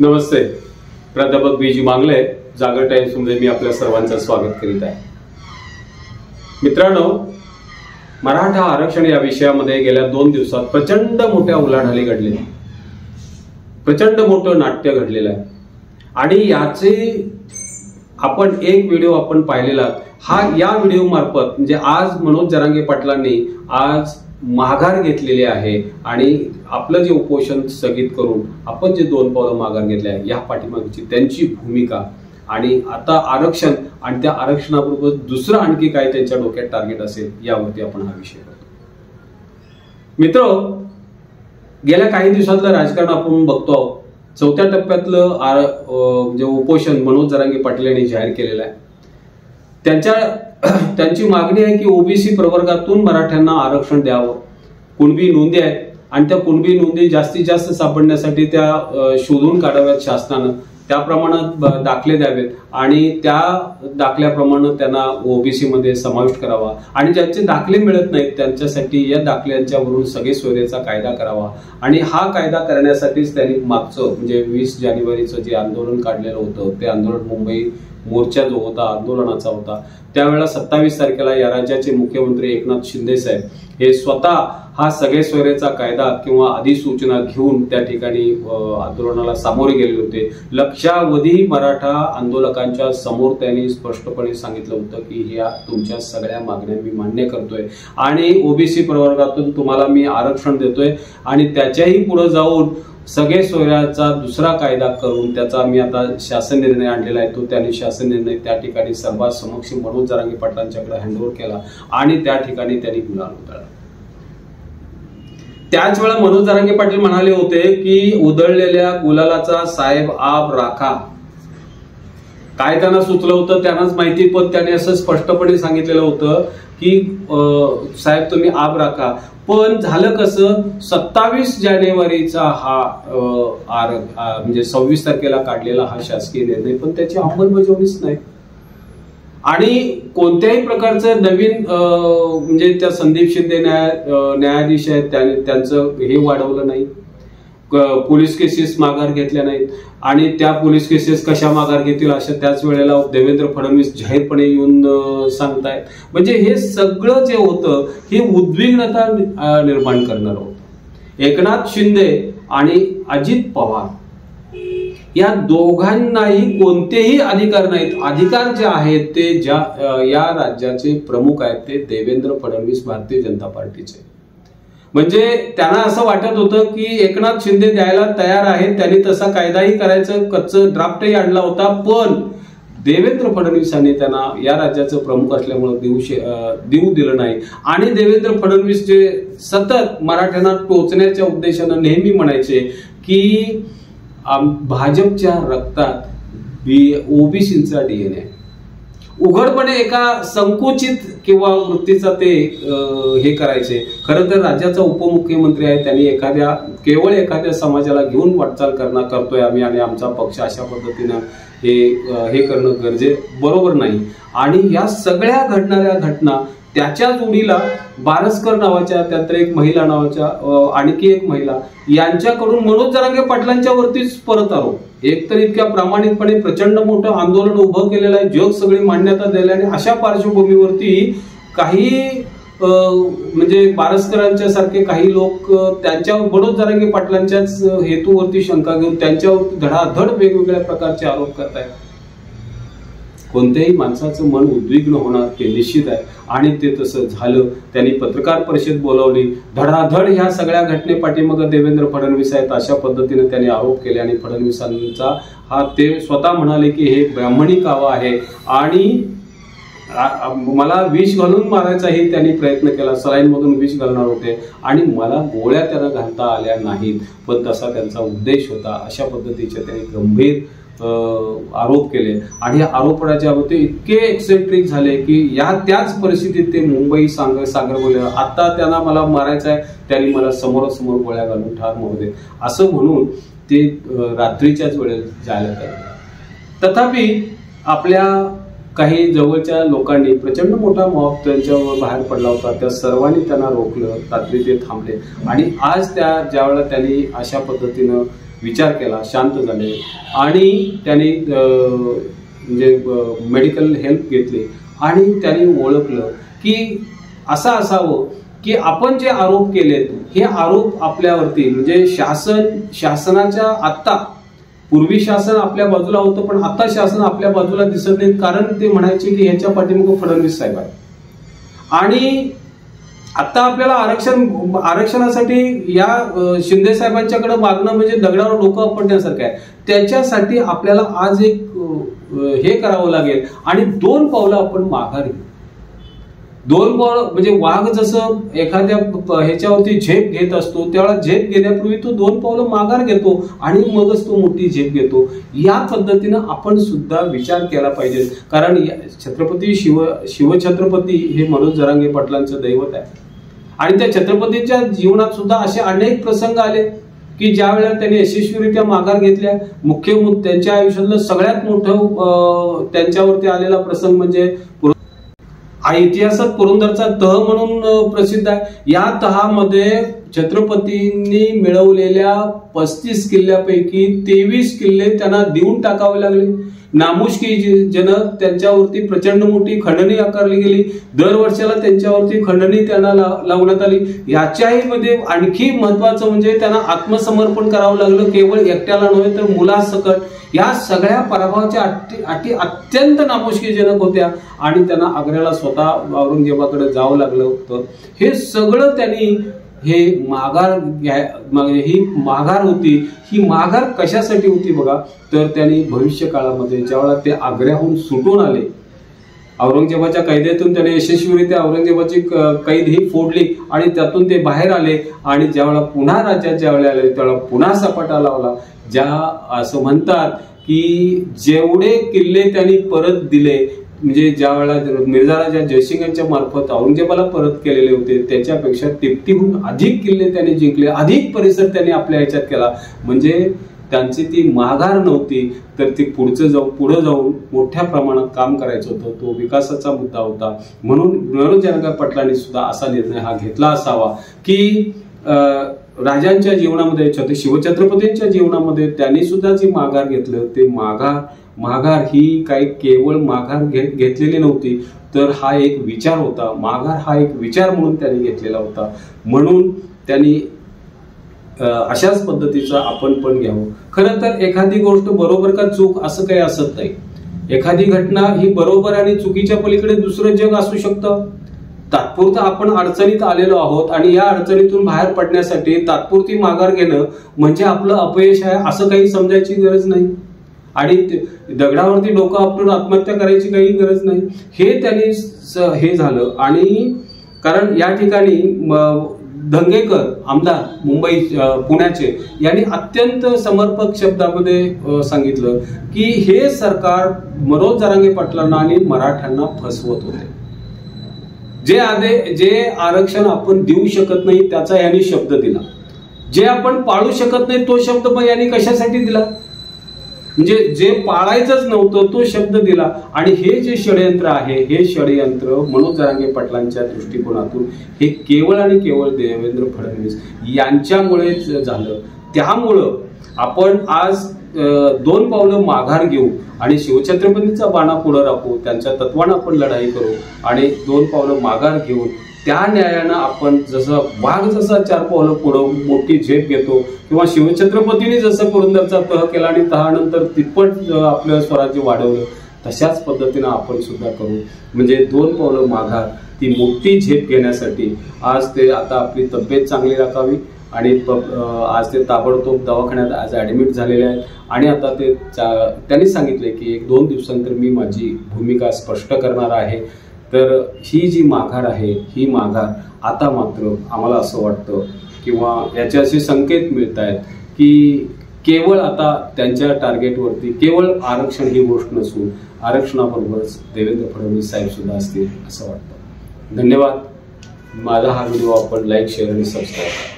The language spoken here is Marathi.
नमस्ते. प्राध्यापक बीजी मांगले, जागर टाइम्स मध्ये मी आपल्या सर्वांचं स्वागत करीत आहे. मित्रांनो, मराठा आरक्षण या विषयामध्ये गेल्या 2 दिवसात प्रचंड मोठ्या उलाढाली घडलेल्या, प्रचंड मोठं नाट्य घडलेलं आहे. आणि याचे आपण एक व्हिडिओ आपण पाहिलेला. या व्हिडिओ मार्फत म्हणजे आज मनोज जरांगे पाटलांनी आज माघार घेतलेली आहे आणि आपलं जे उपोषण स्थगित करून आपण जे 2 पावलं माघार घेतले आहे, या पाठीमागची त्यांची भूमिका आणि आता आरक्षण आणि त्या आरक्षणाबरोबर दुसरं आणखी काय त्यांच्या डोक्यात टार्गेट असेल यावरती आपण हा विषय करतो. मित्र, गेल्या काही दिवसातलं राजकारण आपण बघतो. 4थ्या टप्प्यातलं जे उपोषण मनोज जरांगे पाटील यांनी जाहीर केलेलं आहे. त्यांची मागणी आहे की ओबीसी प्रवर्गातून मराठ्यांना आरक्षण द्यावं. कुणबी नोंदी आहेत आणि त्या कुणबी नोंदी जास्तीत जास्त सापडण्यासाठी त्या शोधून काढाव्यात शासनानं. त्याप्रमाणे दाखले द्यावेत आणि त्या दाखल्याप्रमाणे त्यांना ओबीसी मध्ये समाविष्ट करावा. आणि ज्यांचे दाखले मिळत नाहीत त्यांच्यासाठी या दाखल्यांच्यावरून सगळे सोयरेचा कायदा करावा. आणि हा कायदा करण्यासाठीच त्यांनी मागचं म्हणजे 20 जानेवारीचं जे आंदोलन काढलेलं होतं, ते आंदोलन मुंबई मोर्चा जो होता आंदोलनाचा होता, त्यावेळेला 27 तारखेला या राज्याचे मुख्यमंत्री एकनाथ शिंदे साहेब हे स्वतः हा सगळे सोयरेचा कायदा किंवा अधिसूचना घेऊन त्या ठिकाणी आंदोलनाला सामोरे गेले होते. लक्षावधी मराठा आंदोलकांच्या समोर त्यांनी स्पष्टपणे सांगितलं होतं की या तुमच्या सगळ्या मागण्या मी मान्य करतोय आणि ओबीसी प्रवर्गातून तुम्हाला मी आरक्षण देतोय आणि त्याच्याही पुढे जाऊन सगळे सोयऱ्याचा दुसरा कायदा करून त्याचा मी आता शासन निर्णय आणलेला आहे. तो त्यांनी शासन निर्णय त्या ठिकाणी सर्वात समक्ष मनोज जरांगे पाटलांच्याकडे हँडओव्हर केला आणि त्या ठिकाणी त्यांनी गुलाल उधळला. त्याच वेळा मनोज जरांगे पाटील म्हणाले होते की उधळलेल्या गुलालाचा साहेब आप राखा. काय त्यांना सुचलं होतं त्यांनाच माहिती, पण त्याने असं स्पष्टपणे सांगितलेलं होतं की साहेब तुम्ही आप राखा. पण झालं कसं, 27 जानेवारीचा हा म्हणजे 26 तारखेला काढलेला हा शासकीय निर्णय पण त्याची अंमलबजावणीच नाही. आणि कोणत्याही प्रकारचं नवीन म्हणजे त्या संदीप शिंदे न्यायाधीश आहेत त्यांचं हे वाढवलं नाही. पोलीस केसेस माघार घेतल्या नाहीत आणि त्या पोलीस केसेस कशा माघार घेतील अशा त्याच वेळेला देवेंद्र फडणवीस जाहीरपणे येऊन सांगतायत. म्हणजे हे सगळं जे होतं हे उद्विग्नता निर्माण करणार होतं. एकनाथ शिंदे आणि अजित पवार या दोघांनाही कोणतेही अधिकार नाहीत. अधिकार जे आहेत ते या राज्याचे प्रमुख आहेत ते देवेंद्र फडणवीस भारतीय जनता पार्टीचे. म्हणजे त्यांना असं वाटत होतं की एकनाथ शिंदे द्यायला तयार आहेत, त्यांनी तसा कायदाही करायचं कच्चं ड्राफ्टही आणला होता, पण देवेंद्र फडणवीसांनी त्यांना या राज्याचं प्रमुख असल्यामुळे देऊ दिलं नाही. आणि देवेंद्र फडणवीस जे सतत मराठ्यांना टोचण्याच्या उद्देशानं नेहमी म्हणायचे की भाजपच्या रक्तात ओबीसीचा डीएनए, उघडपणे एका संकुचित किंवा वृत्तीचा ते हे करायचे. खरं तर राज्याचा उपमुख्यमंत्री आहे, त्यांनी केवळ एखाद्या समाजाला घेऊन वाटचाल करतोय आम्ही आणि आमचा पक्ष अशा पद्धतीनं हे करणं बरोबर नाही. आणि या सगळ्या घडणाऱ्या घटना त्याच्या जोडीला बारसकर नावाच्या त्यात एक महिला नावाच्या आणखी एक महिला यांच्याकडून मनोज जरांगे पाटलांच्या वरतीच परत आरोप. एक तर इतक्या प्रामाणिकपणे प्रचंड मोठं आंदोलन उभं केलेलं आहे, जग सगळी मान्यता दिली आणि अशा पार्श्वभूमीवरती काही म्हणजे बारसकरांच्या सारखे काही लोक त्यांच्या मनोज जरांगे पाटलांच्याच हेतूवरती शंका घेऊन त्यांच्यावरती धडाधड वेगवेगळ्या प्रकारचे आरोप करतायत. कोणत्याही माणसाचं मन उद्विग्न होणार ते निश्चित आहे आणि ते तसं झालं. त्यांनी पत्रकार परिषद बोलावली, धडाधड ह्या सगळ्या घटनेपाठीमागे देवेंद्र फडणवीस आहेत अशा पद्धतीने त्यांनी आरोप केले. आणि फडणवीसांचा ते स्वतः म्हणाले की हे ब्राह्मणी कावा आहे आणि मला विष घालून मारायचाही त्यांनी प्रयत्न केला, सलाईन मधून विष घालणार होते आणि मला गोळ्या त्यांना घालता आल्या नाहीत, पण तसा त्यांचा उद्देश होता. अशा पद्धतीचे त्यांनी गंभीर आरोप केले आणि या आरोपणाच्या ते इतके एक्सेंट्रिक झाले की त्याच परिस्थितीत ते मुंबई सागर बोलले, आता त्यांना मला मारायचं आहे, त्यांनी मला समोरासमोर गोळ्या घालून ठार मारू दे असं म्हणून ते रात्रीच्याच वेळेत जायला तयार. तथापि आपल्या काही जवळच्या लोकांनी प्रचंड मोठा मॉब त्यांच्यावर बाहेर पडला होता, त्या सर्वांनी त्यांना रोखलं, रात्री ते थांबले आणि आज ज्यावेळेला त्यांनी अशा पद्धतीनं विचार केला, शांत झाले आणि त्यांनी म्हणजे मेडिकल हेल्प घेतली आणि त्यांनी ओळखलं की असं असावं की आपण जे आरोप केलेत हे आरोप आपल्यावरती म्हणजे शासनाच्या आत्ता पूर्वी शासन आपल्या बाजूला होतं पण आता शासन आपल्या बाजूला दिसत नाही, कारण ते म्हणायचे की ह्याच्या पाठीमागे फडणवीस साहेब आहे आणि आता आपल्याला आरक्षणासाठी या शिंदे साहेबांच्याकडे मागणं म्हणजे दगडावर डोकं आपटण्यासारखं आहे. त्याच्यासाठी आपल्याला आज एक हे करावं लागेल आणि 2 पावलं आपण माघार घेऊ. 2 पावलं म्हणजे वाघ जसं एखाद्या ह्याच्यावरती झेप घेत असतो त्यावेळेला झेप घेण्यापूर्वी तो 2 पावलं माघार घेतो आणि मगच तो मोठी झेप घेतो. या पद्धतीनं आपण सुद्धा विचार केला पाहिजे, कारण छत्रपती शिवछत्रपती हे मनोज जरांगे पाटलांचं दैवत आहे आणि त्या छत्रपतींच्या जीवनात सुद्धा असे अनेक प्रसंग आले की ज्या वेळेला त्यांनी यशस्वीरित्या माघार घेतल्या. मुख्य त्यांच्या आयुष्यातलं सगळ्यात मोठं त्यांच्यावरती आलेला प्रसंग म्हणजे इतिहासात पुरंदरचा तह म्हणून प्रसिद्ध आहे. या तहामध्ये छत्रपतींनी मिळवलेल्या 35 किल्ल्यापैकी 23 किल्ले त्यांना देऊन टाकावे लागले. नामुष्कीजनक त्यांच्यावरती प्रचंड मोठी खंडणी आकारली गेली. दरवर्षाला त्यांच्यावरती खंडणी त्यांना लावण्यात आली. याच्याही मध्ये आणखी महत्वाचं म्हणजे त्यांना आत्मसमर्पण करावं लागलं, केवळ एकट्याला नव्हे तर मुलासकट. या सगळ्या पराभवाच्या अटी अत्यंत नामुष्कीजनक होत्या आणि त्यांना आग्र्याला स्वतः औरंगजेबाकडे जावं लागलं होतं. हे सगळं त्यांनी हे ही माघार होती. ही माघार कशासाठी होती बघा, तर त्यांनी भविष्य काळामध्ये ज्यावेळेला ते आग्र्याहून सुटून आले, औरंगजेबाच्या कैदेतून त्याने यशस्वीरित्या औरंगजेबाची कैद ही फोडली आणि त्यातून ते बाहेर आले आणि ज्यावेळेला पुन्हा राज्यात ज्यावेळेला आले त्यावेळेला पुन्हा सपाटा लावला. असं म्हणतात की जेवढे किल्ले त्यांनी परत दिले म्हणजे ज्या वेळेला मिर्झाराजा जयसिंगांच्या मार्फत औरंगजेबाला परत केलेले होते त्याच्यापेक्षा तिप्पटीहून अधिक किल्ले त्यांनी जिंकले, अधिक परिसर त्यांनी आपल्या ह्याच्यात केला. म्हणजे त्यांची ती माघार नव्हती तर ती पुढे जाऊन मोठ्या प्रमाणात काम करायचं होतं. तो विकासाचा मुद्दा होता. म्हणून मनोज जरांगे पाटलांनी सुद्धा असा निर्णय हा घेतला असावा की राजांच्या जीवनामध्ये शिवछत्रपतींच्या जीवनामध्ये त्यांनी सुद्धा जी माघार घेतलं ते माघार ही काही केवळ माघार घेतलेली नव्हती तर हा एक विचार होता. माघार हा एक विचार म्हणून त्यांनी घेतलेला होता. म्हणून त्यांनी अशाच पद्धतीचा आपण पण घ्यावं. खरं तर एखादी गोष्ट बरोबर का चूक असं काही असत नाही. एखादी घटना ही बरोबर आणि चुकीच्या पलीकडे दुसरं जग असू शकतं. तात्पुरतं आपण अडचणीत आलेलो आहोत आणि या अडचणीतून बाहेर पडण्यासाठी तात्पुरती माघार घेणं म्हणजे आपलं अपयश आहे असं काही समजायची गरज नाही आणि दगडावरती डोकं आपटून आत्महत्या करायची काही गरज नाही. हे त्यांनी हे झालं आणि कारण या ठिकाणी धंगेकर आमदार मुंबई पुण्याचे यांनी अत्यंत समर्पक शब्दामध्ये सांगितलं की हे सरकार मनोज जरांगे पाटलांना आणि मराठ्यांना फसवत होते. जे आरक्षण आपण देऊ शकत नाही त्याचा यांनी शब्द दिला. जे आपण पाळू शकत नाही तो शब्द पण यांनी कशासाठी दिला, म्हणजे जे पाळायचंच नव्हतं तो शब्द दिला. आणि हे जे षडयंत्र आहे हे षडयंत्र मनोज जरांगे पाटलांच्या दृष्टिकोनातून हे केवळ आणि केवळ देवेंद्र फडणवीस यांच्यामुळेच झालं. त्यामुळं आपण आज 2 पावलं माघार घेऊ आणि शिवछत्रपतींचा बाणा पुढे राखू, त्यांच्या तत्वानं आपण लढाई करू आणि 2 पावलं माघार घेऊन त्या न्यायानं आपण जसं वाघ जसा 4 पावलं पुढं मोठी झेप घेतो किंवा शिवछत्रपतींनी जसं पुरंदरचा तह केला आणि तहानंतर तिप्पट आपलं स्वराज्य वाढवलं तशाच पद्धतीनं आपण सुद्धा करू. म्हणजे 2 पावलं माघार ती मोठी झेप घेण्यासाठी आज ते आता आपली तब्येत चांगली राखावी आणि आज ते ताबडतोब दवाखान्यात आज ऍडमिट झालेले आहेत आणि आता ते त्यांनी सांगितले की 1-2 दिवसांनंतर मी माझी भूमिका स्पष्ट करणार आहे. तर ही जी माघार आहे ही माघार आता मात्र आम्हाला असं वाटतं किंवा याचे असे संकेत मिळत आहेत की केवळ आता त्यांच्या टार्गेटवरती केवळ आरक्षण ही गोष्ट नसून आरक्षणाबरोबरच देवेंद्र फडणवीस साहेब सुद्धा असतील असं वाटतं. धन्यवाद. माझा हा व्हिडिओ आपण लाईक, शेअर आणि सबस्क्राईब करा.